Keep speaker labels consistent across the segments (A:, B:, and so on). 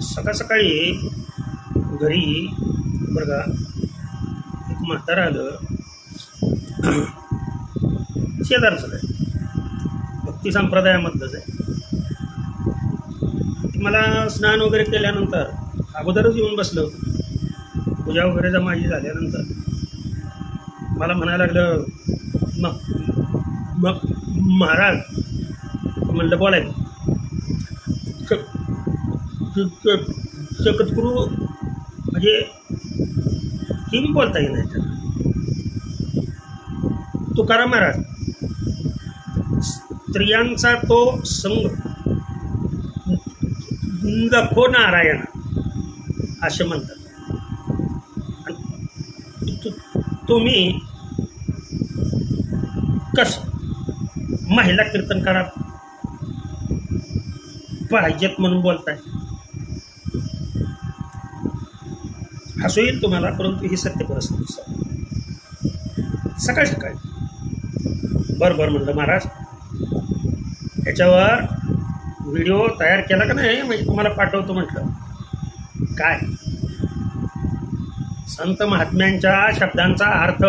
A: सकाळ सकाळी घरी बरं का एक म्हातारा आलं, शेजारचं आहे, भक्ती संप्रदायामधलंच आहे. मला स्नान वगैरे केल्यानंतर अगोदरच येऊन बसलं होतं. पूजा वगैरे माझी झाल्यानंतर मला म्हणायला लागलं, मग महाराज म्हणलं बोलायचं जगद्गुरू म्हणजे हे मी बोलता येईल नाही. तुकाराम महाराज, स्त्रियांचा तो संग नको नारायण असे म्हणतात. तुम्ही कसं महिला कीर्तनकारा पाहिजेत म्हणून बोलताय. हसू येईल तुम्हाला, परंतु ही सत्य परिस्थिती. सकाळी सकाळी बरं म्हणलं महाराज, याच्यावर व्हिडिओ तयार केला का नाही म्हणजे तुम्हाला पाठवतो म्हटलं. काय संत महात्म्यांच्या शब्दांचा अर्थ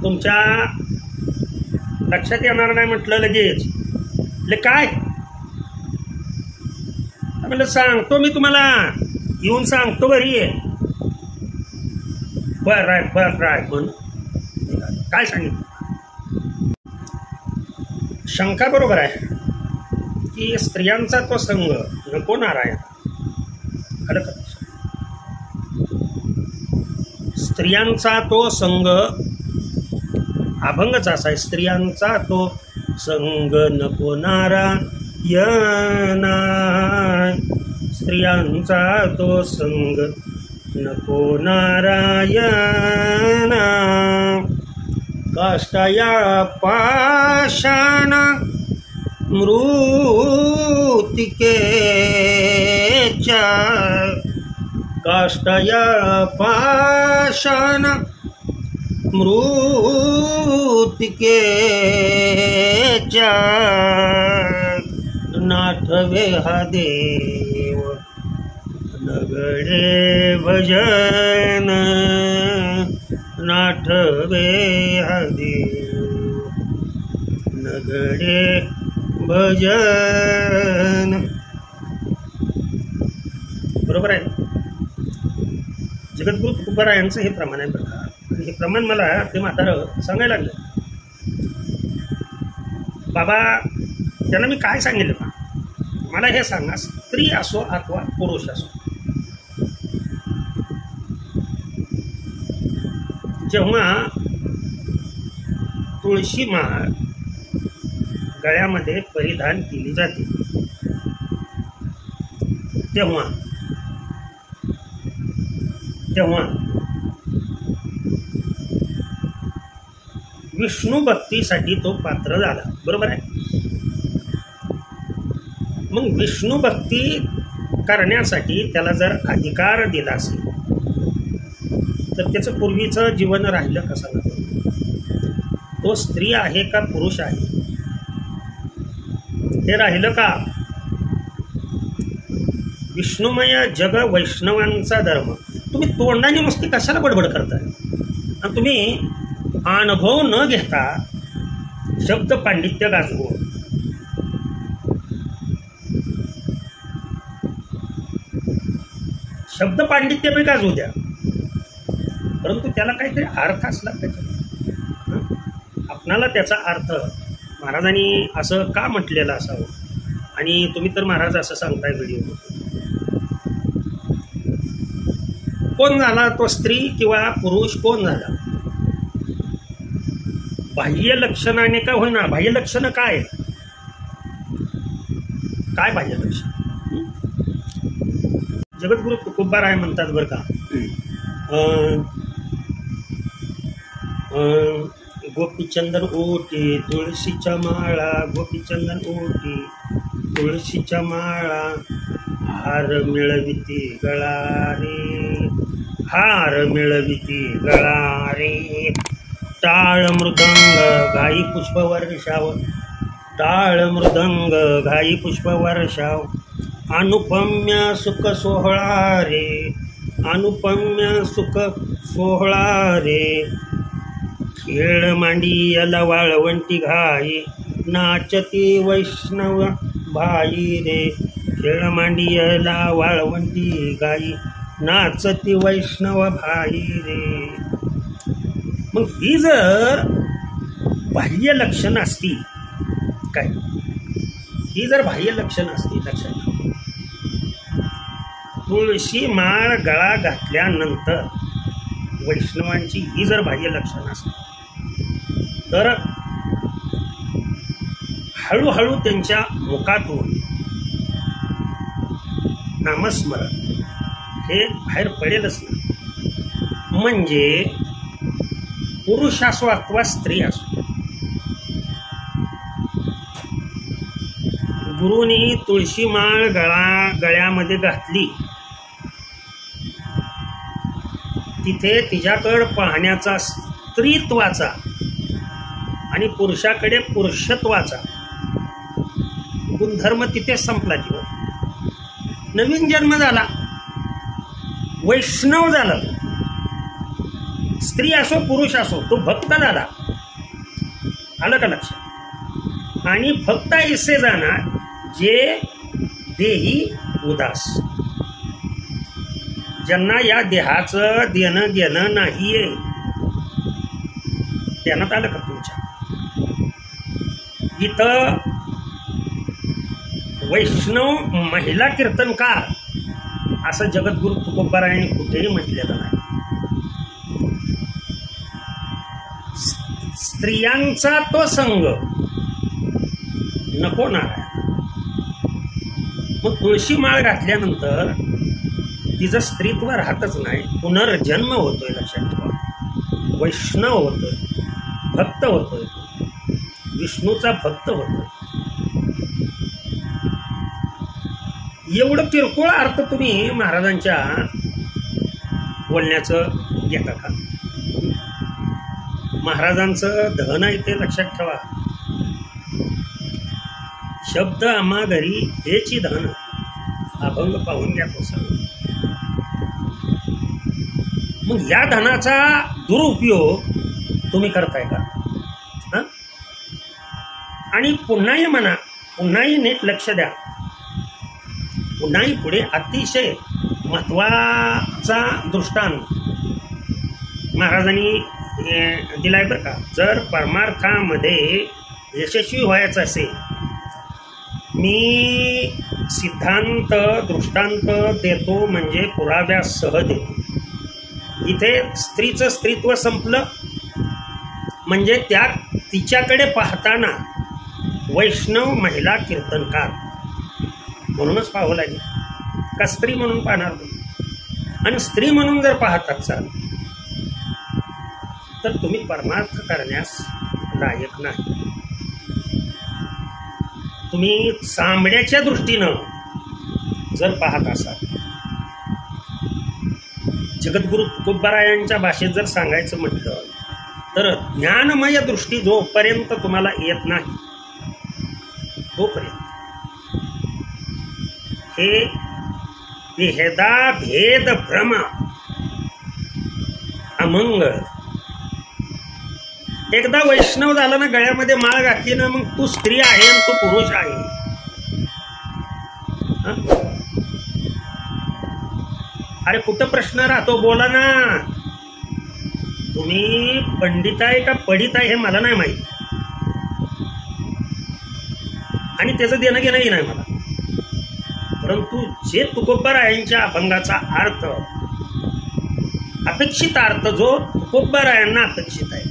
A: तुमच्या लक्षात येणार नाही म्हटलं लगेच. काय म्हणलं सांगतो मी तुम्हाला, येऊन सांगतो घरी आहे. बर राय म्हण. काय सांगितलं? शंका बरोबर आहे की स्त्रियांचा तो संग नको नारायण. खरं का? स्त्रियांचा तो संग अभंगच असा आहे. स्त्रियांचा तो संग नको नारायण, स्त्रियांचा तो संग नको नारायण. काष्टाया पाषाण मृत्तिकेच्या, काष्टाया पाषाण मृत्तिकेच्या. नाठवे हा देव नगडे भजन, नाठवे हा देव नगडे भजन. बरोबर आहे. जगद्गुरू तुकारामांचं हे प्रमाण आहे बघा. आणि हे प्रमाण मला ते म्हातारं सांगायला लागलं. बाबा त्यांना मी काय सांगितलं का, मला हे सांगा, स्त्री असो अथवा पुरुष असो, जेव्हा तुळशी माळ गळ्यामध्ये परिधान केली जाते तेव्हा विष्णू भक्तीसाठी तो पात्र झाला. बरोबर आहे. मग विष्णू भक्ती करण्यासाठी त्याला जर अधिकार दिला असेल तर त्याचं पूर्वीचं जीवन राहिलं कसं ना? तो स्त्री आहे का पुरुष आहे हे राहिलं का? विष्णुमय जग वैष्णवांचा धर्म. तुम्ही तोंडाने मस्ती कशाला बडबड करताय? आणि तुम्ही अनुभव न घेता शब्द पांडित्य गाजवून शब्द पांडित्य बी गाजवू द्या, परंतु त्याला काहीतरी अर्थ असला पाहिजे. आपणाला त्याचा अर्थ महाराजांनी असं का म्हटलेलं असावं, आणि तुम्ही तर महाराज असं सांगताय व्हिडिओ. कोण झाला तो, स्त्री किंवा पुरुष कोण झाला? बाह्य लक्षणाने का होईना, बाह्य लक्षण काय बाह्य लक्षण? जगद्गुरू तुकोबाराय म्हणतात बरं का, गोपीचंदन ओटी तुळशीच्या माळा, गोपीचंदन ओटी तुळशीच्या माळा, हार मिळविती गळा रे, हार मिळविती गळा रे. टाळ मृदंग घाई पुष्प वर्षाव, टाळ मृदंग घाई पुष्प वर्षाव, अनुपम्य सुख सोहळा रे, अनुपम्य सुख सोहळा रे, खेळ मांडियाला वाळवंटी घाई, नाचती वैष्णव भाई रे, खेळ मांडियाला वाळवंटी गाई, नाचती वैष्णव भाई रे. मग ही जर बाह्य लक्षणं असतील, काय ही जर बाह्य लक्षणं असतील, लक्षात ठेवा, तुळशी माळ गळा घातल्यानंतर वैष्णवांची ही जर बाह्य लक्षणं असतील तर हळूहळू त्यांच्या मुखातून नामस्मरण हे बाहेर पडेलच ना. म्हणजे पुरुष असो अथवा स्त्री असो, गुरुनी तुळशी माळ गळ्यामध्ये घातली, तिथे तिच्याकडे पाहण्याचा स्त्रीत्वाचा आणि पुरुषाकडे पुरुषत्वाचा गुणधर्म तिथे संपला. किंवा नवीन जन्म झाला, वैष्णव झाला, स्त्री असो पुरुष असो, तो भक्त झाला. आलं का लक्षात? आणि भक्त ऐसे जाणार जे देही उदास, ज्यांना या देहाचं देणं घेणं नाहीये. ध्यानात आलं का तुमच्या? इथं वैष्णव महिला कीर्तनकार असं जगद्गुरु तुकोबारायांनी कुठेही म्हटलेलं नाही. स्त्रियांचा तो संघ नको नारायण. मग तुळशी माळ घातल्यानंतर तिचं स्त्रीत्व राहतच नाही, पुनर्जन्म होतोय. लक्षात ठेवा, वैष्णव होतोय, भक्त होतोय, विष्णूचा भक्त होतोय. एवढं किरकोळ अर्थ तुम्ही महाराजांच्या बोलण्याचं घेता का? महाराजांचं धन आहे ते लक्षात ठेवा. शब्द आम्हा घरी हेची धन, अभंग पाहून घ्या तो सांग. मग या धनाचा दुरुपयोग तुम्ही करताय का? आणि पुन्हाही म्हणा, पुन्हाही नीट लक्ष द्या, पुन्हाही पुढे अतिशय महत्वाचा दृष्टांत महाराजांनी दिलाय बरं का. जर परमार्थामध्ये यशस्वी व्हायचं असेल, मी सिद्धांत दृष्टांत देतो म्हणजे पुराव्यासह देतो. इथे स्त्रीचं स्त्रीत्व संपलं म्हणजे त्या तिच्याकडे पाहताना वैष्णव महिला कीर्तनकार म्हणूनच पाहावं लागेल का स्त्री म्हणून पाहणार तुम्ही? आणि स्त्री म्हणून जर पाहत असाल तर तुम्ही परमार्थ करण्यास लायक नाही. तुम्ही चांबड्याच्या दृष्टीनं जर पाहत असाल, जगद्गुरु तुकोबारायांच्या भाषेत जर सांगायचं म्हटलं तर ज्ञानमय दृष्टी जोपर्यंत तुम्हाला येत नाही तोपर्यंत हे भेदा भेद भ्रम अमंगळ. एकदा वैष्णव झाला ना, गळ्यामध्ये माळ घातली ना, मग तू स्त्री आहे आणि तू पुरुष आहे. अरे कुठं प्रश्न राहतो? बोला ना. तुम्ही पंडित आहे का पडित आहे हे मला नाही माहिती, आणि त्याचं देणं घेणंही नाही मला. परंतु जे तुकोबारायांच्या अभंगाचा अर्थ, अपेक्षित अर्थ जो तुकोबारायांना अपेक्षित आहे,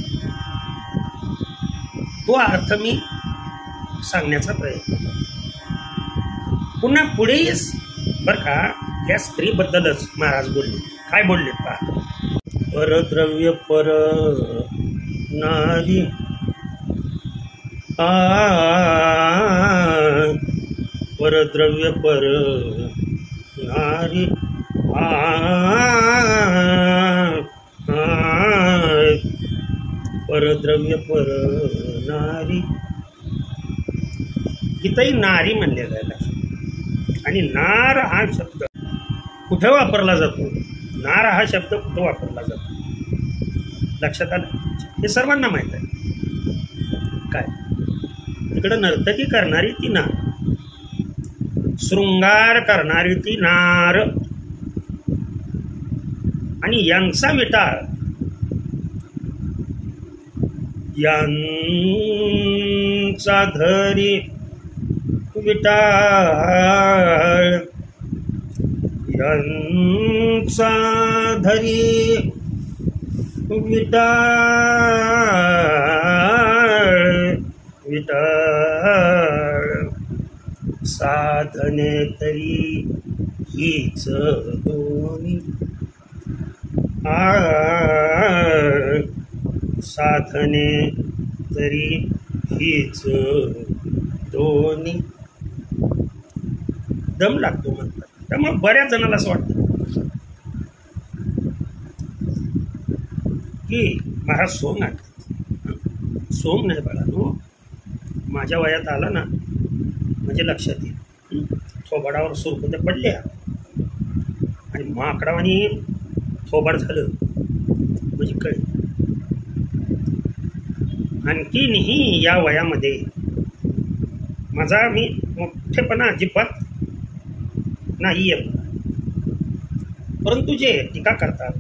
A: तो अर्थ मी सांगण्याचा प्रयत्न करतो. पुन्हा पुढेही बरं का, या स्त्रीबद्दलच महाराज बोलले. काय बोलले पहा. परद्रव्य पर नारी परद्रव्य पर नारी परद्रव्य पर नारी. इथंही नारी म्हणलेलं आहे. आणि नार हा शब्द कुठे वापरला जातो, नार हा शब्द कुठं वापरला जातो लक्षात आलं? हे सर्वांना माहीत आहे. काय तिकडं नर्तकी करणारी ती नार, शृंगार करणारी ती नार, आणि यांचा विटाळ, यांचा धरी विटाळ, यांचा धरी विटाळ, विटाळ साधने तरी हीच दोन्ही, साधने तरी हीच दोन्ही. दम लागतो म्हणतात. त्यामुळे बऱ्याच जणाला असं वाटतं की महाराज सोंग आणतात. सोंग नाही बाळांनो, माझ्या वयात आला ना म्हणजे लक्षात येईल. थोबाडावर सुरकुत्या पडल्या आणि माकडावानी थोबाड झालं म्हणजे कळेल. आणखीनही या वयामध्ये माझा मी मोठेपणा अजिबात नाही येत, परंतु जे टीका करतात,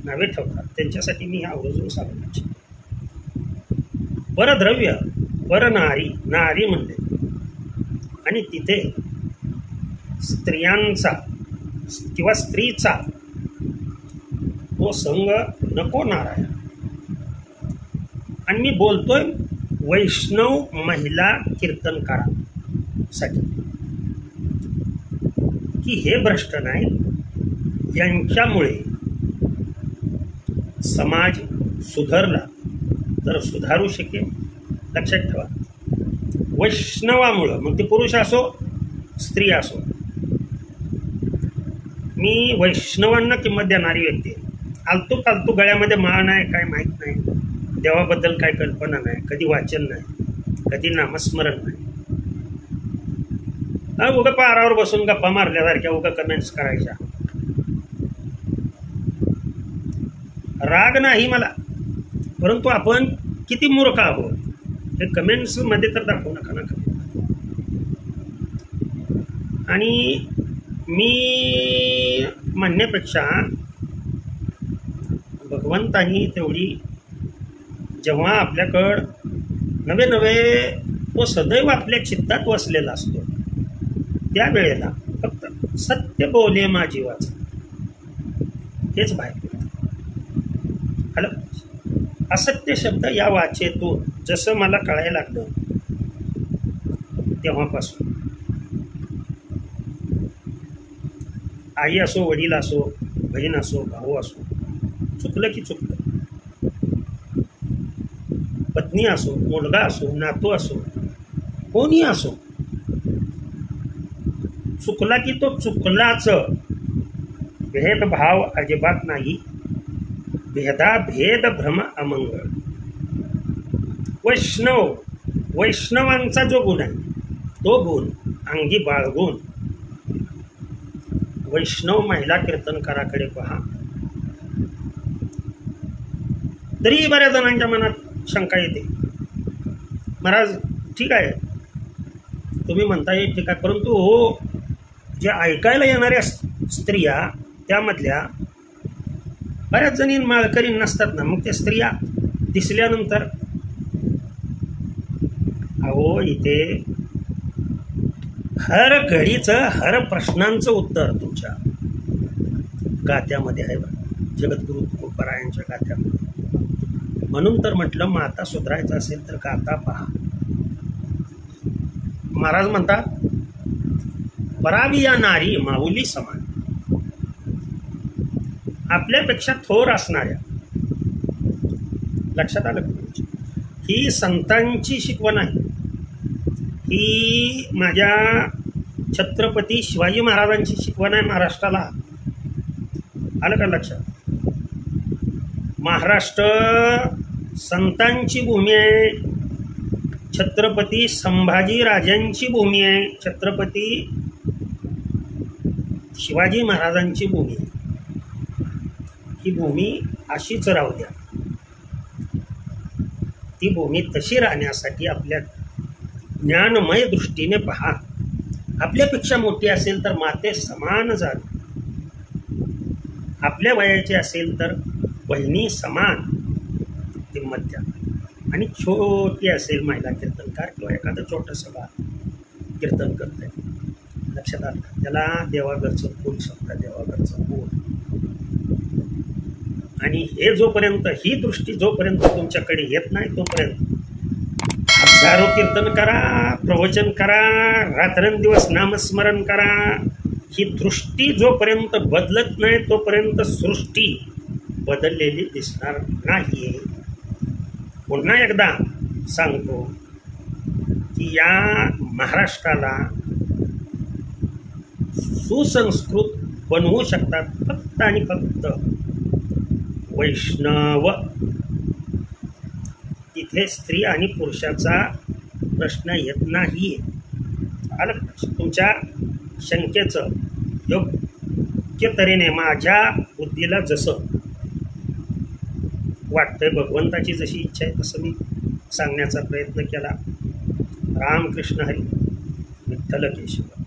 A: नावे ठेवतात, त्यांच्यासाठी मी आवर्जून सांगू इच्छितो. परद्रव्य, परनारी, नारी म्हणते, आणि तिथे स्त्रियांचा किंवा स्त्रीचा तो संग नको नारायण. आणि मी बोलतोय वैष्णव महिला कीर्तनकारासाठी की हे भ्रष्ट नाही, यांच्यामुळे समाज सुधारला तर सुधारू शकेल. लक्षात ठेवा, वैष्णवामुळं, मग ते पुरुष असो स्त्री असो, मी वैष्णवांना किंमत देणारी व्यक्ती आहे. आलतू फालतू गळ्यामध्ये माळ नाही, काय माहीत नाही, देवाबद्दल काय कल्पना नाही, कधी वाचन नाही, कधी नामस्मरण नाही, उगा पारावर बसून गप्पा मारल्यासारख्या उगा कमेंट्स करायच्या. राग नाही मला, परंतु आपण किती मूर्ख आहोत हे कमेंट्समध्ये तर दाखवू नका ना. आणि मी म्हणण्यापेक्षा भगवंतानी तेवढी जेव्हा आपल्याकडं नवे नवे तो सदैव आपल्या चित्तात वसलेला असतो, त्यावेळेला फक्त सत्य बोले माझी वाच हेच बाहेर पडतं. असत्य शब्द या वाचेतून जसं मला कळायला लागलं तेव्हापासून आई असो, वडील असो, बहीण असो, भाऊ असो, चुकलं की चुकलं, पत्नी असो, मुलगा असो, नातू असो, कोणी असो, चुकला की तो चुकलाच. भेदभाव अजिबात नाही, भेदाभेद भ्रम अमंगळ. वैष्णवांचा जो गुण आहे तो गुण अंगी बाळगून वैष्णव महिला कीर्तनकाराकडे पहा. तरीही बऱ्याच जणांच्या मनात शंका येते, महाराज ठीक आहे तुम्ही म्हणताय ठीक आहे, परंतु जे ऐकायला येणाऱ्या स्त्रिया त्यामधल्या बऱ्याच जणी माळकरी नसतात ना, मग त्या स्त्रिया दिसल्यानंतर अहो इथे हर घडीचं हर प्रश्नांचं उत्तर तुमच्या गात्यामध्ये आहे बरं, जगद्गुरु तुकोबारायांच्या गात्यामध्ये. म्हणून तर म्हटलं माता सुधारायचं असेल तर गाता पहा. महाराज म्हणतात परावी या नारी माऊली समान. आपल्यापेक्षा थोर असणाऱ्या, लक्षात आलं का? ही संतांची शिकवण आहे, ही माझ्या छत्रपती शिवाजी महाराजांची शिकवण आहे महाराष्ट्राला. आलं का लक्षात? महाराष्ट्र संतांची भूमी आहे, छत्रपती संभाजी राजांची भूमी आहे, छत्रपती शिवाजी महाराजांची भूमी, ही भूमी अशीच राहू द्या. ती भूमी तशी राहण्यासाठी आपल्या ज्ञानमय दृष्टीने पहा. आपल्यापेक्षा मोठी असेल तर माते समान जावी, आपल्या वयाची असेल तर बहिणी समान किंमत द्या. आणि छोटी असेल महिला कीर्तनकार किंवा एखादं छोटंसं बाळ कीर्तन करतंय, लक्षात आलं, त्याला देवाघरचं फूल समजा, देवाघरचं फूल. आणि हे जोपर्यंत, ही दृष्टी जोपर्यंत तुमच्याकडे येत नाही तोपर्यंत हजारो कीर्तन करा, प्रवचन करा, रात्रंदिवस नामस्मरण करा, ही दृष्टी जोपर्यंत बदलत नाही तोपर्यंत सृष्टी बदललेली दिसणार नाही. पुन्हा एकदा सांगतो की या महाराष्ट्राला सुसंस्कृत बनवू शकतात फक्त आणि फक्त वैष्णव. तिथे स्त्री आणि पुरुषाचा प्रश्न येत नाही. आलं तुमच्या शंकेचं योग्य तऱ्हेने माझ्या बुद्धीला जसं वाटतंय, भगवंताची जशी इच्छा आहे तसं मी सांगण्याचा प्रयत्न केला. रामकृष्ण हरी, विठ्ठल केशव.